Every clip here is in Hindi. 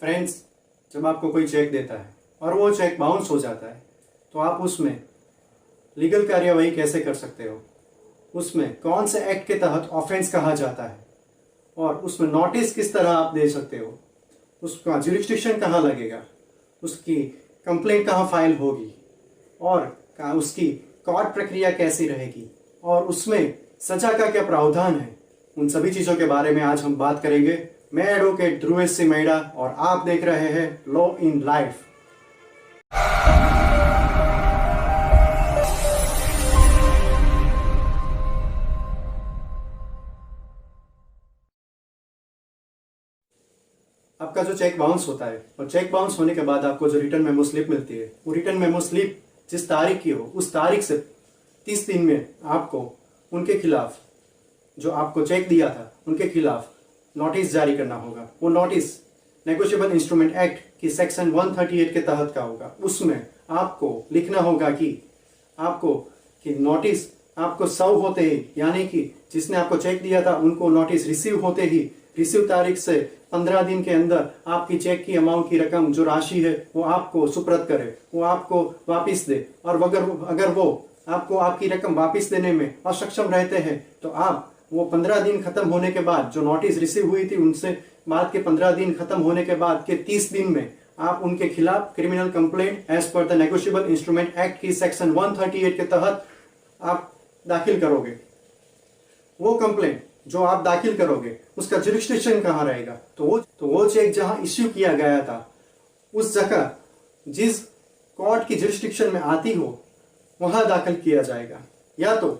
फ्रेंड्स, जब आपको कोई चेक देता है और वो चेक बाउंस हो जाता है तो आप उसमें लीगल कार्यवाही कैसे कर सकते हो, उसमें कौन से एक्ट के तहत ऑफेंस कहा जाता है और उसमें नोटिस किस तरह आप दे सकते हो, उसका जुरिस्डिक्शन कहाँ लगेगा, उसकी कंप्लेंट कहाँ फाइल होगी और उसकी कोर्ट प्रक्रिया कैसी रहेगी और उसमें सजा का क्या प्रावधान है, उन सभी चीज़ों के बारे में आज हम बात करेंगे। मैं एडवोकेट ध्रुवेश सिंह मेहड़ा और आप देख रहे हैं लॉ इन लाइफ। आपका जो चेक बाउंस होता है और चेक बाउंस होने के बाद आपको जो रिटर्न मेमो स्लिप मिलती है, वो रिटर्न मेमो स्लिप जिस तारीख की हो उस तारीख से 30 दिन में आपको उनके खिलाफ, जो आपको चेक दिया था उनके खिलाफ नोटिस जारी करना होगा। वो नोटिस नेगोशिएबल इंस्ट्रूमेंट एक्ट की सेक्शन 138 के तहत का होगा। उसमें आपको लिखना होगा कि नोटिस आपको सर्व होते ही, यानी कि जिसने आपको चेक दिया था उनको नोटिस रिसीव होते ही, रिसीव तारीख से 15 दिन के अंदर आपकी चेक की अमाउंट की रकम, जो राशि है वो आपको सुपुर्द करे, वो आपको वापस दे। और अगर वो आपको आपकी रकम वापस देने में अक्षम रहते हैं तो आप वो 15 दिन खत्म होने के बाद, जो नोटिस रिसीव हुई थी उनसे बाद के 15 दिन खत्म होने के बाद के 30 दिन में आप उनके खिलाफ criminal complaint as per the negotiable instrument act की सेक्शन 138 के तहत आप दाखिल करोगे। वो कंप्लेंट जो आप दाखिल करोगे उसका जुरिस्डिक्शन कहाँ रहेगा, तो वो चेक जहां इश्यू किया गया था उस जगह जिस कोर्ट की जुरिस्डिक्शन में आती हो वहां दाखिल किया जाएगा। या तो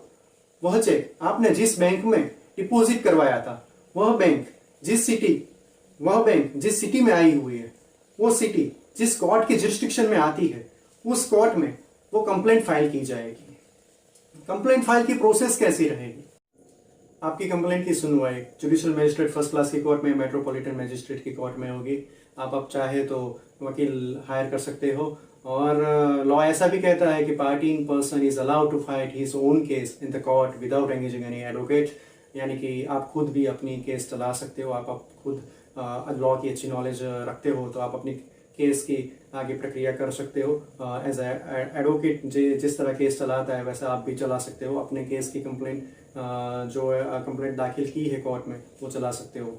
वह चेक आपने जिस बैंक में डिपॉजिट करवाया था, वह बैंक जिस सिटी में आई हुई है, वो सिटी जिस कोर्ट की जुरिस्डिक्शन में आती है, उस कोर्ट में वो कंप्लेंट फाइल की जाएगी। कंप्लेंट फाइल की प्रोसेस कैसी रहेगी? आपकी कंप्लेंट की सुनवाई जुडिशियल मजिस्ट्रेट फर्स्ट क्लास की कोर्ट में, मेट्रोपॉलिटन मजिस्ट्रेट की कोर्ट में होगी। आप चाहे तो वकील हायर कर सकते हो। और लॉ ऐसा भी कहता है कि party in person is allowed to fight his own case in the court without engaging any advocate, यानी कि आप खुद भी अपनी केस चला सकते हो। आप खुद लॉ की अच्छी नॉलेज रखते हो तो आप अपनी केस की आगे प्रक्रिया कर सकते हो। एज एडवोकेट जिस तरह केस चलाता है वैसा आप भी चला सकते हो। अपने केस की कंप्लेंट जो कंप्लेंट दाखिल की है कोर्ट में वो चला सकते हो।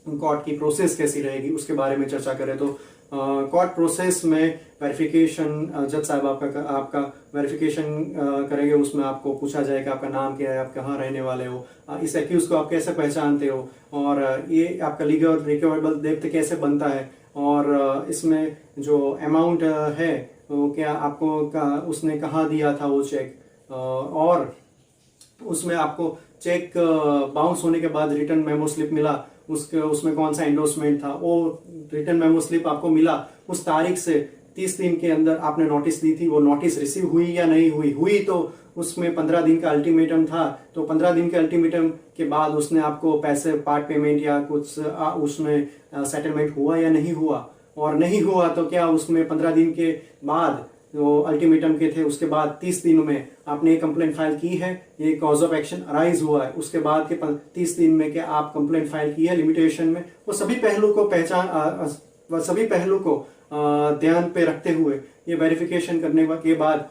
कोर्ट की प्रोसेस कैसी रहेगी उसके बारे में चर्चा करें तो कोर्ट प्रोसेस में वेरिफिकेशन, जज साहब आपका वेरिफिकेशन करेंगे। उसमें आपको पूछा जाएगा आपका नाम क्या है, आप कहाँ रहने वाले हो, इस एक्यूज को आप कैसे पहचानते हो और ये आपका लीगल रिकवरेबल डेब्ट कैसे बनता है, और इसमें जो अमाउंट है वो क्या आपको उसने कहाँ दिया था वो चेक, और उसमें आपको चेक बाउंस होने के बाद रिटर्न मेमो स्लिप मिला, उसमें कौन सा एंडोर्समेंट था, वो रिटर्न मेमो स्लिप आपको मिला उस तारीख से 30 दिन के अंदर आपने नोटिस दी थी, वो नोटिस रिसीव हुई या नहीं हुई तो उसमें 15 दिन का अल्टीमेटम था, तो 15 दिन के अल्टीमेटम के बाद उसने आपको पैसे पार्ट पेमेंट या कुछ उसमें सेटलमेंट हुआ या नहीं हुआ, और नहीं हुआ तो क्या उसमें 15 दिन के बाद जो अल्टीमेटम के थे उसके बाद 30 दिनों में आपने एक कंप्लेंट फाइल की है, ये कॉज ऑफ एक्शन अराइज हुआ है, उसके बाद के 30 दिन में क्या आप कंप्लेंट फाइल की है लिमिटेशन में, वो सभी पहलू को ध्यान पे रखते हुए ये वेरिफिकेशन करने के बाद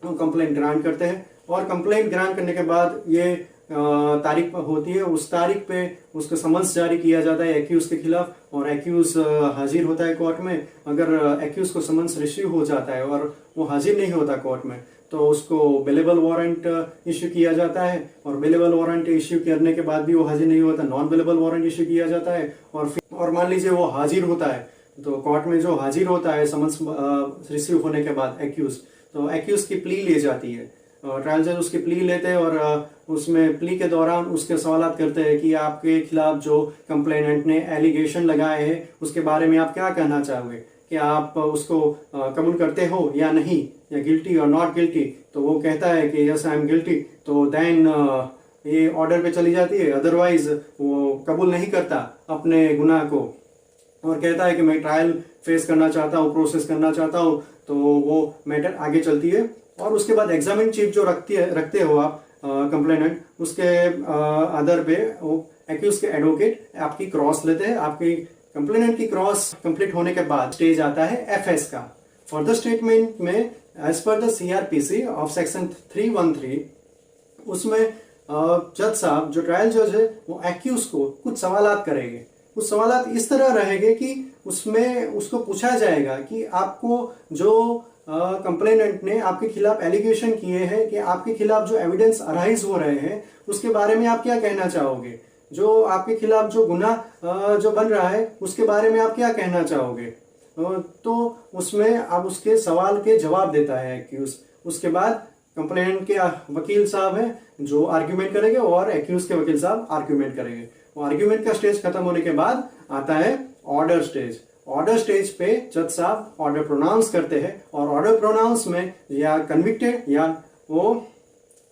कंप्लेंट ग्रांट करते हैं। और कंप्लेंट ग्रांट करने के बाद ये तारीख होती है, उस तारीख पे उसको समन्स जारी किया जाता है एक्यूज के खिलाफ, और एक्यूज हाजिर होता है कोर्ट में। अगर एक्यूज को समन्स रिसीव हो जाता है और वो हाजिर नहीं होता कोर्ट में तो उसको बेलेबल वारंट इश्यू किया जाता है, और बेलेबल वारंट इश्यू करने के बाद भी वो हाजिर नहीं होता, नॉन बेलेबल वारंट इश्यू किया जाता है। और मान लीजिए वो हाजिर होता है तो कोर्ट में जो हाजिर होता है समन्स रिसीव होने के बाद एक्यूज, तो एक्यूज की प्ली ले जाती है, ट्रायल जज उसकी प्ली लेते हैं और उसमें प्ली के दौरान उसके सवालात करते हैं कि आपके खिलाफ जो कंप्लेनेंट ने एलिगेशन लगाए हैं उसके बारे में आप क्या कहना चाहोगे, कि आप उसको कबूल करते हो या नहीं, या गिल्टी और नॉट गिल्टी। तो वो कहता है कि यस आई एम गिल्टी, तो देन ये ऑर्डर पे चली जाती है। अदरवाइज वो कबूल नहीं करता अपने गुनाह को और कहता है कि मैं ट्रायल फेस करना चाहता हूँ, प्रोसेस करना चाहता हूँ, तो वो मैटर आगे चलती है। और उसके बाद एग्जामिन चीफ जो रखते हो आप कंप्लेनेंट, उसके आधार पे वो एक्यूज के एडवोकेट आपकी क्रॉस लेते हैं, आपकी कंप्लेनेंट की क्रॉस कंप्लीट होने के बाद स्टेज आता है एफएस का। फर्दर स्टेटमेंट में as per the CrPC of section 313 उसमें जज साहब जो ट्रायल जज है वो एक्यूज को कुछ सवालात करेंगे। कुछ सवालात इस तरह रहेंगे कि उसमें उसको पूछा जाएगा कि आपको जो कंप्लेनेंट ने आपके खिलाफ एलिगेशन किए हैं कि आपके खिलाफ जो एविडेंस अराइज हो रहे हैं उसके बारे में आप क्या कहना चाहोगे, जो आपके खिलाफ जो गुनाह जो बन रहा है उसके बारे में आप क्या कहना चाहोगे। तो उसमें अब उसके सवाल के जवाब देता है एक्यूज। उसके बाद कंप्लेनेंट के वकील साहब हैं जो आर्ग्यूमेंट करेंगे और एक्यूज के वकील साहब आर्ग्यूमेंट करेंगे। वो आर्ग्यूमेंट का स्टेज खत्म होने के बाद आता है ऑर्डर स्टेज। ऑर्डर स्टेज पे जज साहब ऑर्डर प्रोनाउंस करते हैं और ऑर्डर प्रोनाउंस में या कन्विक्टेड या वो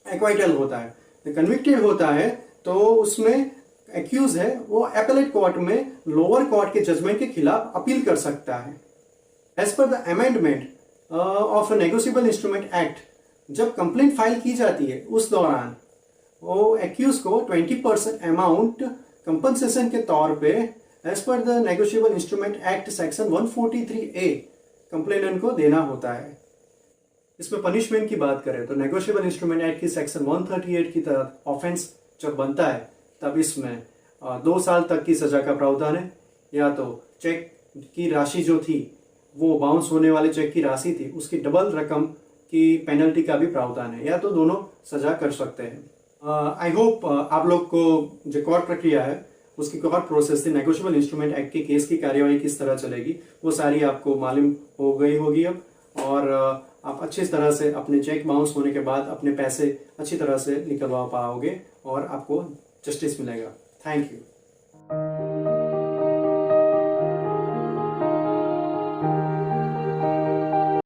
एक्वाइटल होता है। कन्विक्टेड होता है तो उसमें एक्यूज है वो एपेलेट कोर्ट में लोअर कोर्ट के जजमेंट के खिलाफ अपील कर सकता है। As per the amendment of negotiable instrument act, जब कंप्लेंट फाइल की जाती है उस दौरान वो एक्यूज को 20% अमाउंट कंपनसेशन के तौर पे as per the negotiable instrument act section 143A complainant को देना होता है। इसमें पनिशमेंट की बात करें तो नेगोशिएबल इंस्ट्रूमेंट एक्ट की सेक्शन 138 की तरह ऑफेंस जब बनता है तब इसमें 2 साल तक की सजा का प्रावधान है, या तो चेक की राशि जो थी वो बाउंस होने वाले चेक की राशि थी उसकी डबल रकम की पेनल्टी का भी प्रावधान है, या तो दोनों सजा कर सकते हैं। आई होप आप लोग को जो कोर्ट प्रक्रिया है उसकी कोर्ट प्रोसेस थी, नेगोशिएबल इंस्ट्रूमेंट एक्ट के केस की कार्यवाही किस तरह चलेगी वो सारी आपको मालूम हो गई होगी अब, और आप अच्छी तरह से अपने चेक बाउंस होने के बाद अपने पैसे अच्छी तरह से निकलवा पाओगे और आपको जस्टिस मिलेगा। Thank you.